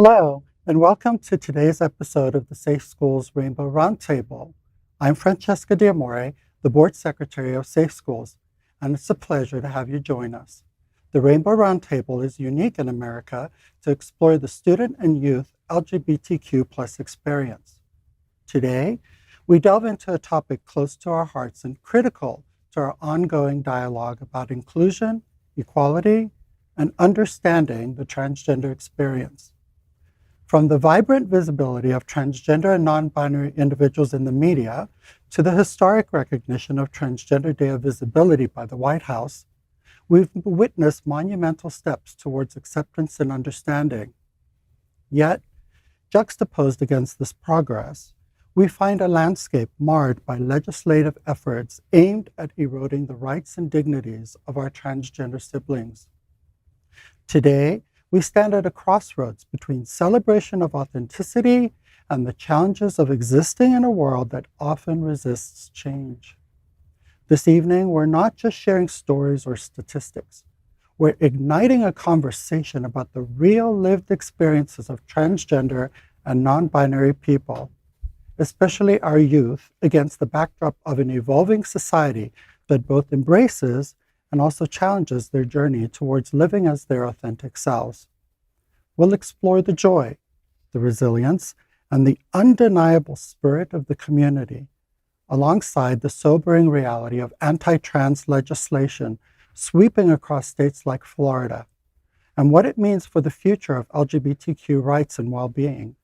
Hello, and welcome to today's episode of the Safe Schools Rainbow Roundtable. I'm Francesca D'Amore, the Board Secretary of Safe Schools, and it's a pleasure to have you join us. The Rainbow Roundtable is unique in America to explore the student and youth LGBTQ plus experience. Today, we delve into a topic close to our hearts and critical to our ongoing dialogue about inclusion, equality, and understanding the transgender experience. From the vibrant visibility of transgender and non-binary individuals in the media to the historic recognition of Transgender Day of Visibility by the White House, we've witnessed monumental steps towards acceptance and understanding. Yet, juxtaposed against this progress, we find a landscape marred by legislative efforts aimed at eroding the rights and dignities of our transgender siblings. Today, we stand at a crossroads between celebration of authenticity and the challenges of existing in a world that often resists change. This evening, we're not just sharing stories or statistics. We're igniting a conversation about the real lived experiences of transgender and non-binary people, especially our youth, against the backdrop of an evolving society that both embraces and also challenges their journey towards living as their authentic selves. We'll explore the joy, the resilience, and the undeniable spirit of the community, alongside the sobering reality of anti-trans legislation sweeping across states like Florida, and what it means for the future of LGBTQ rights and well-being.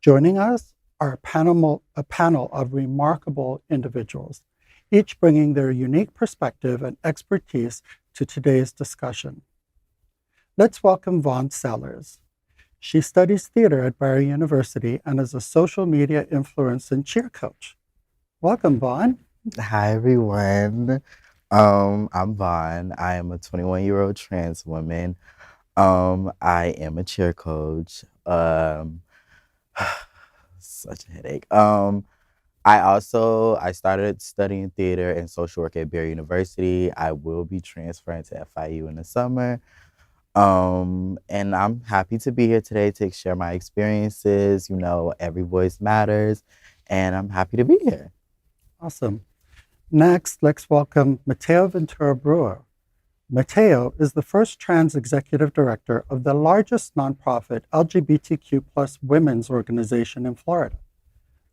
Joining us are a panel of remarkable individuals, each bringing their unique perspective and expertise to today's discussion. Let's welcome Vaughn Sellers. She studies theater at Barry University and is a social media influence and cheer coach. Welcome, Vaughn. Hi, everyone. I'm Vaughn. I am a 21-year-old trans woman. I am a cheer coach. Such a headache. I started studying theater and social work at Barry University. I will be transferring to FIU in the summer. And I'm happy to be here today to share my experiences. You know, every voice matters, and I'm happy to be here. Awesome. Next, let's welcome Mateo Ventura Brewer. Mateo is the first trans executive director of the largest nonprofit LGBTQ plus women's organization in Florida,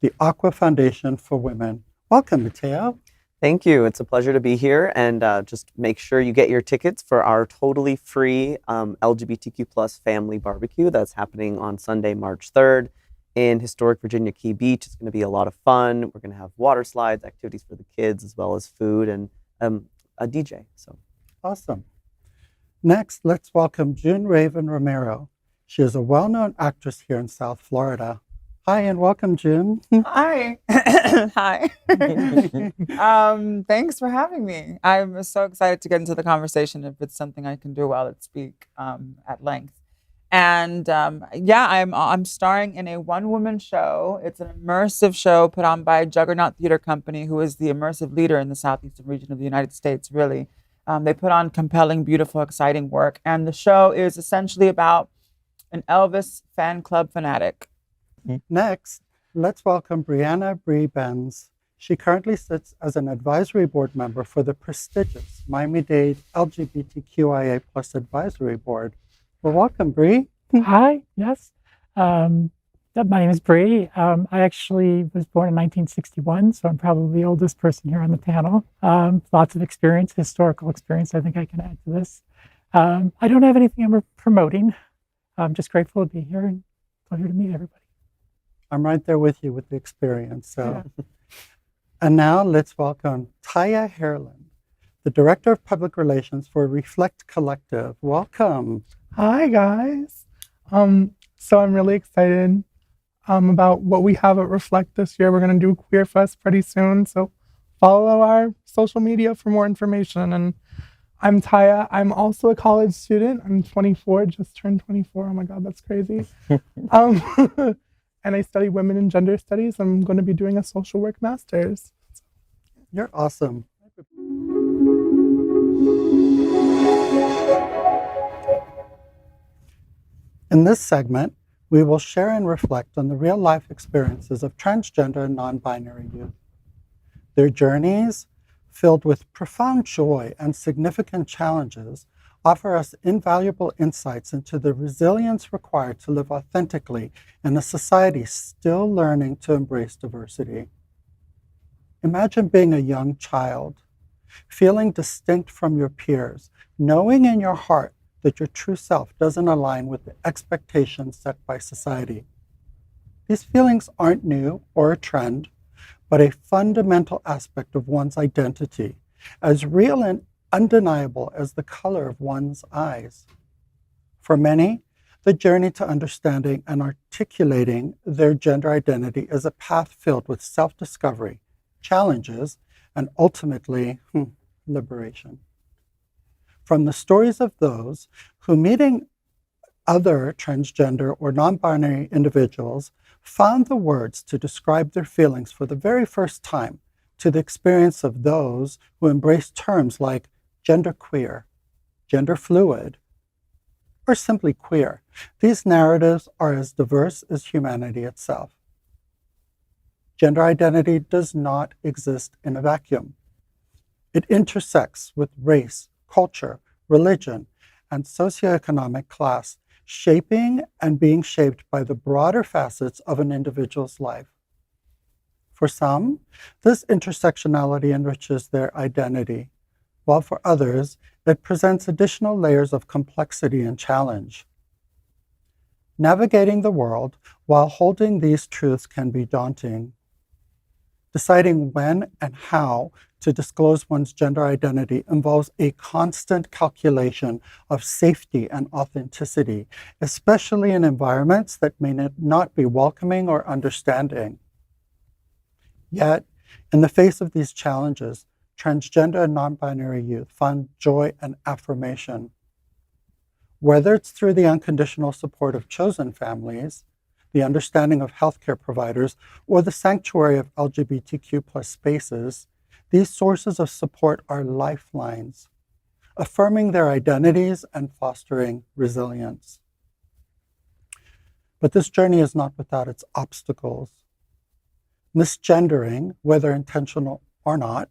the Aqua Foundation for Women. Welcome, Mateo. Thank you. It's a pleasure to be here, and just make sure you get your tickets for our totally free LGBTQ plus family barbecue that's happening on Sunday, March 3rd in historic Virginia Key Beach. It's going to be a lot of fun. We're going to have water slides, activities for the kids, as well as food and a DJ. So awesome. Next, let's welcome June Raven Romero. She is a well-known actress here in South Florida. Hi, and welcome, June. Hi. Hi. Thanks for having me. I'm so excited to get into the conversation if it's something I can do well at speak at length. And I'm starring in a one-woman show. It's an immersive show put on by Juggernaut Theater Company, who is the immersive leader in the southeastern region of the United States, really. They put on compelling, beautiful, exciting work. And the show is essentially about an Elvis fan club fanatic. Next, let's welcome Brianna Bree Benz. She currently sits as an advisory board member for the prestigious Miami-Dade LGBTQIA plus advisory board. Well, welcome, Bree. Hi, yes. My name is Bree. I actually was born in 1961, so I'm probably the oldest person here on the panel. Lots of experience, historical experience, I think I can add to this. I don't have anything I'm promoting. I'm just grateful to be here and pleasure to meet everybody. I'm right there with you with the experience. So, yeah. And now let's welcome Taya Herland, the Director of Public Relations for Reflect Collective. Welcome. Hi, guys. So I'm really excited about what we have at Reflect this year. We're going to do Queer Fest pretty soon. So follow our social media for more information. And I'm Taya. I'm also a college student. I'm 24, just turned 24. Oh my God, that's crazy. And I study women and gender studies. I'm going to be doing a social work master's. You're awesome. In this segment, we will share and reflect on the real-life experiences of transgender and non-binary youth. Their journeys, filled with profound joy and significant challenges, offer us invaluable insights into the resilience required to live authentically in a society still learning to embrace diversity. Imagine being a young child, feeling distinct from your peers, knowing in your heart that your true self doesn't align with the expectations set by society. These feelings aren't new or a trend, but a fundamental aspect of one's identity, as real and undeniable as the color of one's eyes. For many, the journey to understanding and articulating their gender identity is a path filled with self-discovery, challenges, and ultimately, liberation. From the stories of those who, meeting other transgender or non-binary individuals, found the words to describe their feelings for the very first time, to the experience of those who embrace terms like genderqueer, gender fluid, or simply queer. These narratives are as diverse as humanity itself. Gender identity does not exist in a vacuum. It intersects with race, culture, religion, and socioeconomic class, shaping and being shaped by the broader facets of an individual's life. For some, this intersectionality enriches their identity, while for others, it presents additional layers of complexity and challenge. Navigating the world while holding these truths can be daunting. Deciding when and how to disclose one's gender identity involves a constant calculation of safety and authenticity, especially in environments that may not be welcoming or understanding. Yet, in the face of these challenges, transgender and non-binary youth find joy and affirmation. Whether it's through the unconditional support of chosen families, the understanding of healthcare providers, or the sanctuary of LGBTQ+ spaces, these sources of support are lifelines, affirming their identities and fostering resilience. But this journey is not without its obstacles. Misgendering, whether intentional or not,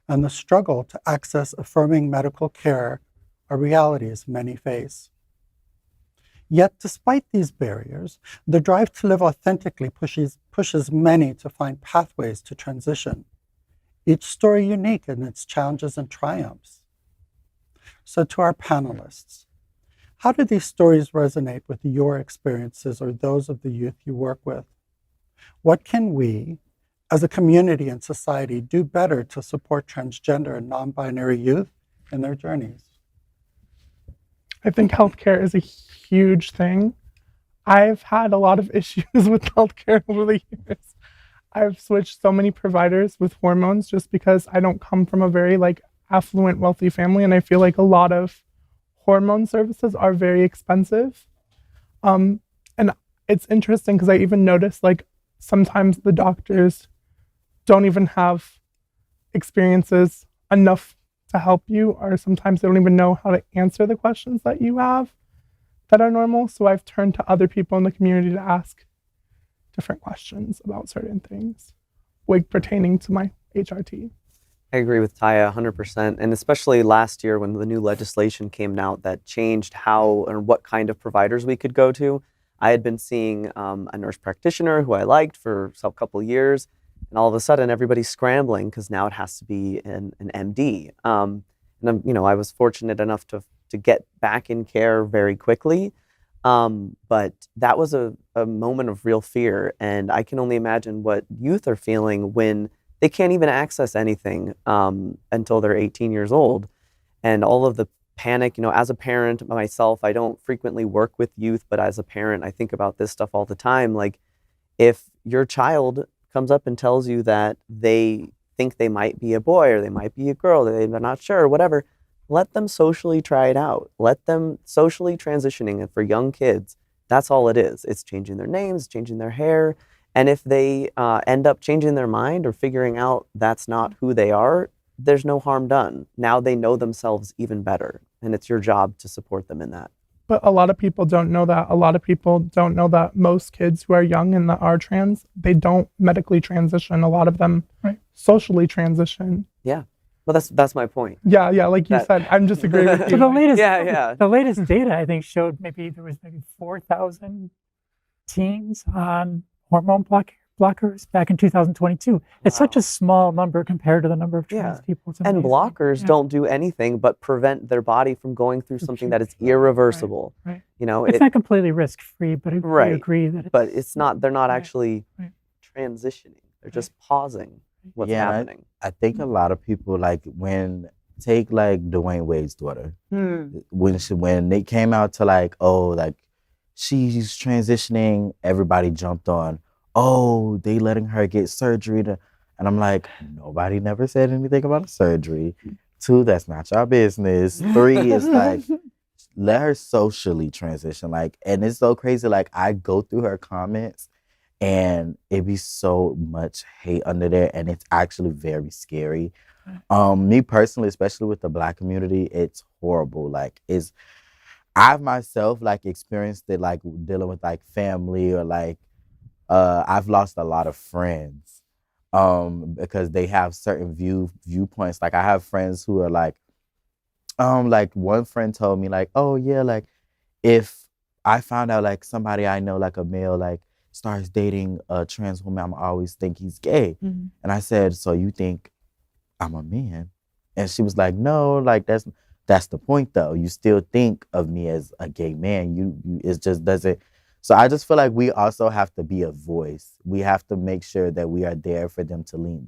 and the struggle to access affirming medical care are realities many face. Yet, despite these barriers, the drive to live authentically pushes many to find pathways to transition, each story unique in its challenges and triumphs. So to our panelists, how do these stories resonate with your experiences or those of the youth you work with? What can we, as a community and society, do better to support transgender and non-binary youth in their journeys? I think healthcare is a huge thing. I've had a lot of issues with healthcare over the years. I've switched so many providers with hormones just because I don't come from a very affluent, wealthy family, and I feel like a lot of hormone services are very expensive. And it's interesting because I even noticed sometimes the doctors don't even have experiences enough to help you, or sometimes they don't even know how to answer the questions that you have that are normal. So I've turned to other people in the community to ask different questions about certain things, pertaining to my HRT. I agree with Taya 100%. And especially last year when the new legislation came out that changed how and what kind of providers we could go to. I had been seeing a nurse practitioner who I liked for a couple of years. And all of a sudden, everybody's scrambling because now it has to be an MD. And I was fortunate enough to get back in care very quickly. But that was a moment of real fear. And I can only imagine what youth are feeling when they can't even access anything until they're 18 years old. And all of the panic, as a parent myself, I don't frequently work with youth, but as a parent, I think about this stuff all the time. If your child comes up and tells you that they think they might be a boy or they might be a girl, they're not sure, or whatever, let them socially try it out. Let them socially transitioning. And for young kids, that's all it is. It's changing their names, changing their hair. And if they end up changing their mind or figuring out that's not who they are, there's no harm done. Now they know themselves even better. And it's your job to support them in that. But a lot of people don't know that. A lot of people don't know that most kids who are young and that are trans, they don't medically transition. A lot of them socially transition. Yeah. Well, that's my point. Yeah, like you said, I'm just agreeing with So you. the latest data I think showed there was maybe 4,000 teens on hormone blockers back in 2022. It's such a small number compared to the number of trans people. It's and amazing. blockers don't do anything but prevent their body from going through something that is irreversible. Right. You know, it's not completely risk-free, but I agree that but it's not. They're not actually transitioning. They're just pausing what's happening. I think a lot of people take Dwayne Wade's daughter. When they came out to she's transitioning, everybody jumped on, oh, they letting her get surgery and I'm like, nobody never said anything about a surgery. 2, that's not your business. 3 is let her socially transition. And it's so crazy. I go through her comments and it be so much hate under there, and it's actually very scary. Me personally, especially with the Black community, it's horrible. I've myself experienced it dealing with family or I've lost a lot of friends because they have certain viewpoints. I have friends who are one friend told me oh yeah, if I found out somebody I know a male starts dating a trans woman, I'm always think he's gay. And I said, so you think I'm a man? And she was like, no, that's the point though. You still think of me as a gay man. You it just doesn't. So I just feel we also have to be a voice. We have to make sure that we are there for them to lean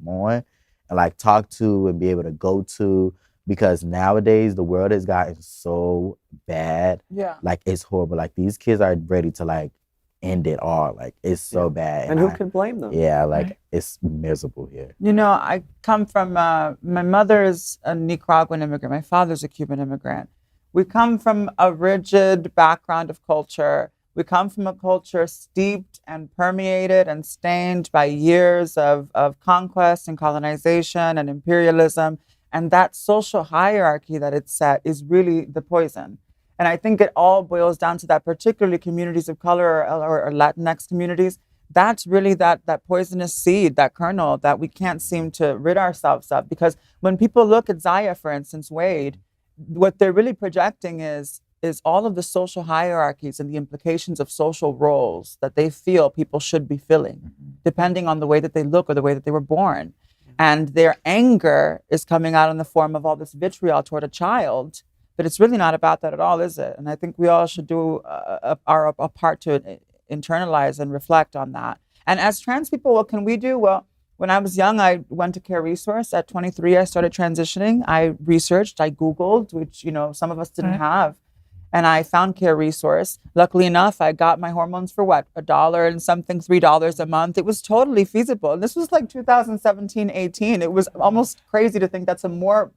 on and talk to and be able to go to, because nowadays the world has gotten so bad. Yeah. It's horrible. These kids are ready to end it all. It's so bad. And who can blame them? Yeah, it's miserable here. You know, I come from, my mother is a Nicaraguan immigrant. My father's a Cuban immigrant. We come from a rigid background of culture. We come from a culture steeped and permeated and stained by years of conquest and colonization and imperialism. And that social hierarchy that it's set is really the poison. And I think it all boils down to that, particularly communities of color or Latinx communities. That's really that poisonous seed, that kernel that we can't seem to rid ourselves of. Because when people look at Zaya, for instance, Wade, what they're really projecting is all of the social hierarchies and the implications of social roles that they feel people should be filling, depending on the way that they look or the way that they were born. And their anger is coming out in the form of all this vitriol toward a child. But it's really not about that at all, is it? And I think we all should do our part to internalize and reflect on that. And as trans people, what can we do? Well, when I was young, I went to Care Resource. At 23, I started transitioning. I researched, I Googled, which, some of us didn't have. And I found Care Resource. Luckily enough, I got my hormones for $1 and something, $3 a month. It was totally feasible. And this was 2017, 18. It was almost crazy to think that's a more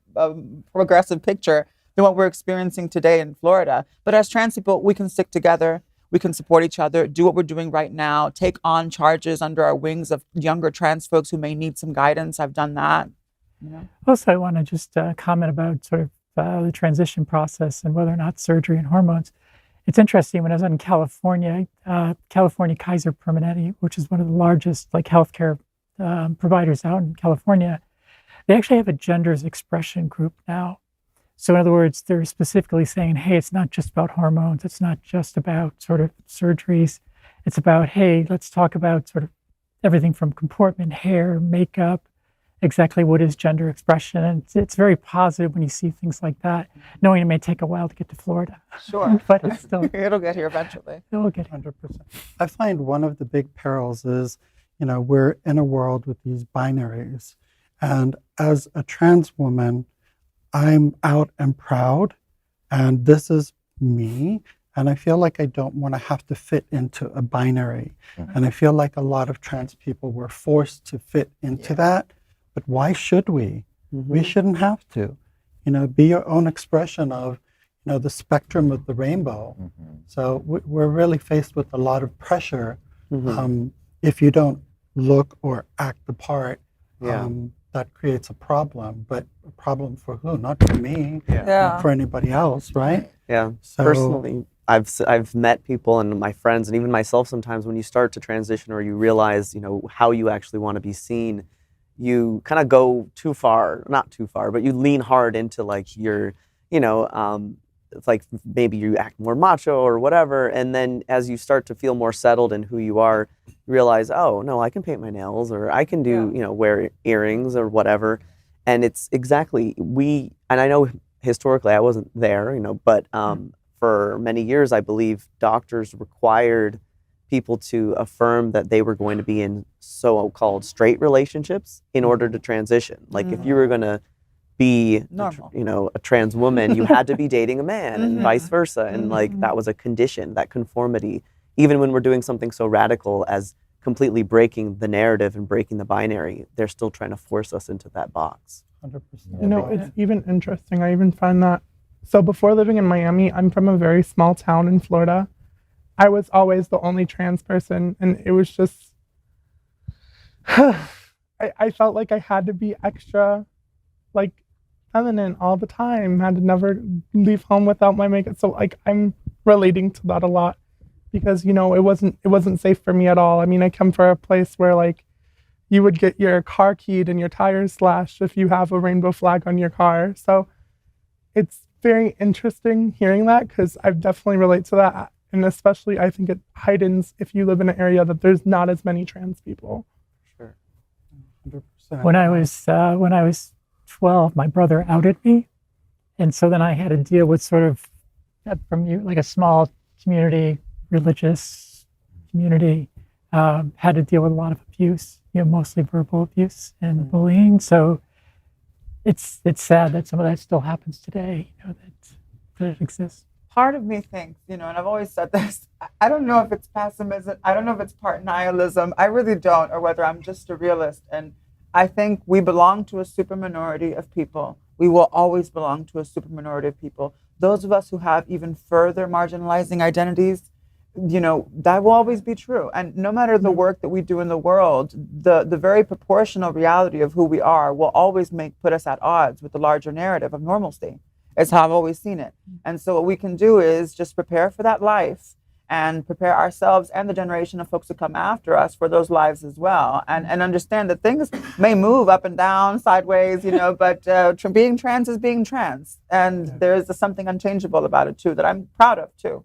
progressive picture than what we're experiencing today in Florida. But as trans people, we can stick together. We can support each other, do what we're doing right now, take on charges under our wings of younger trans folks who may need some guidance. I've done that. Also, I want to just comment about sort of the transition process and whether or not surgery and hormones. It's interesting, when I was in California, California Kaiser Permanente, which is one of the largest healthcare providers out in California, they actually have a genders expression group now. So in other words, they're specifically saying, hey, it's not just about hormones. It's not just about sort of surgeries. It's about, hey, let's talk about sort of everything from comportment, hair, makeup, exactly what is gender expression. And it's very positive when you see things like that, knowing it may take a while to get to Florida. Sure. But it's still... It'll get here eventually. It'll get here. 100%. I find one of the big perils is, we're in a world with these binaries. And as a trans woman, I'm out and proud, and this is me, and I feel like I don't want to have to fit into a binary. And I feel like a lot of trans people were forced to fit into that, but why should we? We shouldn't have to. Be your own expression of, the spectrum of the rainbow. So we're really faced with a lot of pressure if you don't look or act the part. that creates a problem, but a problem for who? Not for me, Yeah. not for anybody else, right? Yeah. So, Personally, I've met people and my friends and even myself sometimes when you start to transition or you realize, how you actually want to be seen, you kind of go too far, not too far, but you lean hard into like your, it's like maybe you act more macho or whatever. And then as you start to feel more settled in who you are, you realize, oh no, I can paint my nails or I can do, wear earrings or whatever. And it's exactly, and I know historically I wasn't there, but for many years, I believe doctors required people to affirm that they were going to be in so-called straight relationships in order to transition. Like if you were going to be, Normal. a trans woman, you had to be dating a man and vice versa. And like that was a condition, that conformity. Even when we're doing something so radical as completely breaking the narrative and breaking the binary, they're still trying to force us into that box. 100%. It's even interesting. I even find that. So before living in Miami, I'm from a very small town in Florida. I was always the only trans person, and it was just, I felt like I had to be extra, like, feminine all the time. Had to never leave home without my makeup. So like I'm relating to that a lot because it wasn't safe for me at all. I mean, I come from a place where like you would get your car keyed and your tires slashed if you have a rainbow flag on your car. So it's very interesting hearing that because I've definitely relate to that. And especially I think it heightens if you live in an area that there's not as many trans people. Sure. 100%. When I was 12, my brother outed me. And so then I had to deal with sort of like a small community, religious community, had to deal with a lot of abuse, mostly verbal abuse and bullying. So it's sad that some of that still happens today, that it exists. Part of me thinks, and I've always said this, I don't know if it's pessimism, I don't know if it's part nihilism, I really don't, or whether I'm just a realist. And I think we belong to a super minority of people. We will always belong to a super minority of people. Those of us who have even further marginalizing identities, that will always be true. And no matter the work that we do in the world, the very proportional reality of who we are will always put us at odds with the larger narrative of normalcy. It's how I've always seen it. And so what we can do is just prepare for that life and prepare ourselves and the generation of folks who come after us for those lives as well. And understand that things may move up and down, sideways, but being trans is being trans. And there is something unchangeable about it too that I'm proud of too.